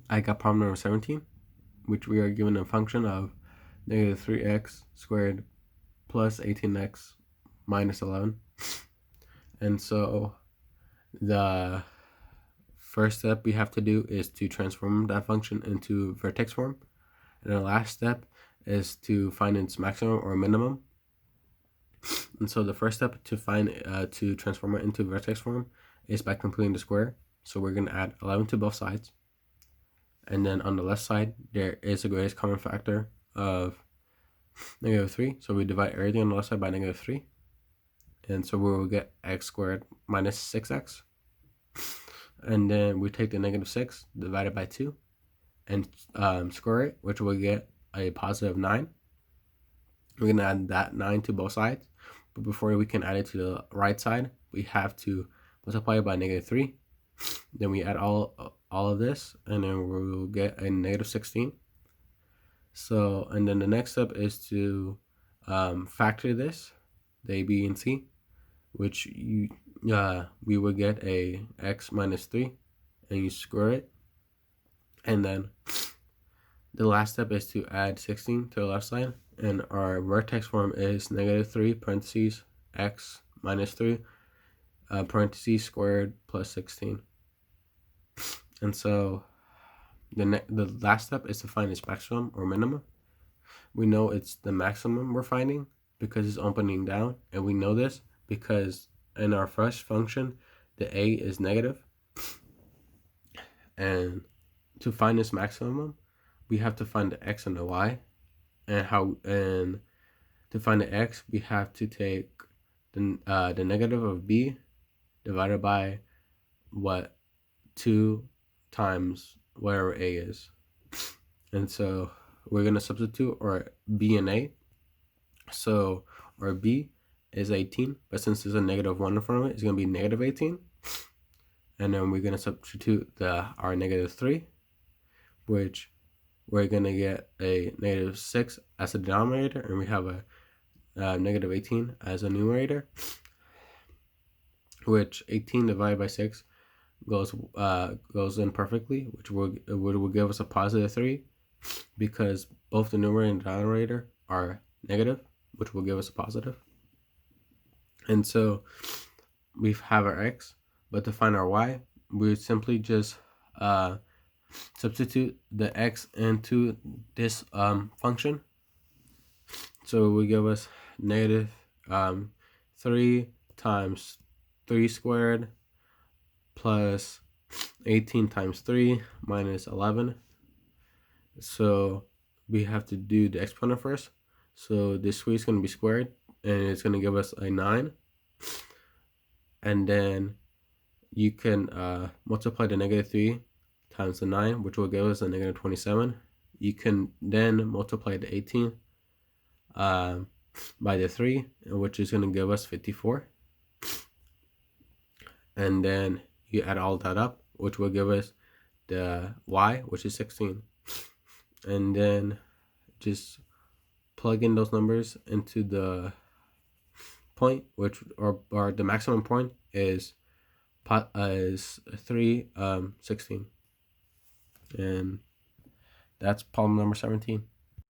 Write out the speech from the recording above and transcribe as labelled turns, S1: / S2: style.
S1: I got problem number 17, which we are given a function of negative 3x squared plus 18x minus 11. And so the first step we have to do is to transform that function into vertex form. And the last step is to find its maximum or minimum. And so the first step to transform it into vertex form is by completing the square. So we're going to add 11 to both sides. And then on the left side, there is a greatest common factor of negative 3. So we divide everything on the left side by negative 3. And so we will get x squared minus 6x. And then we take the negative 6 divided by 2 and square it, which will get a positive 9. We're going to add that 9 to both sides. But before we can add it to the right side, we have to multiply it by negative 3. Then we add all of this, and then we'll get a negative 16. So, and then the next step is to factor this, the a, b, and c, which we would get a x minus 3, and you square it. And then the last step is to add 16 to the left side, and our vertex form is negative 3 parentheses x minus 3 parentheses squared plus 16. And so the last step is to find its maximum or minimum. We know it's the maximum we're finding because it's opening down, and we know this because in our first function, the a is negative. And to find this maximum, we have to find the x and the y. And to find the x, we have to take the negative of b divided by 2 times whatever a is. And so we're going to substitute our b and a. So our b is 18, but since there's a negative 1 in front of it, it's going to be negative 18. And then we're going to substitute our negative 3, which we're going to get a negative 6 as a denominator, and we have a negative 18 as a numerator, which 18 divided by 6 goes in perfectly, which will give us a positive 3, because both the numerator and denominator are negative, which will give us a positive. And so we have our x, but to find our y, we simply just substitute the x into this function. So it will give us negative 3 times 3 squared plus 18 times 3 minus 11. So we have to do the exponent first. So this 3 is going to be squared, and it's going to give us a 9. And then you can multiply the negative 3 times the 9, which will give us a negative 27. You can then multiply the 18 by the 3, which is going to give us 54. And then you add all that up, which will give us the y, which is 16. And then just plug in those numbers into the point, which or the maximum point is 3, 16. And that's problem number 17.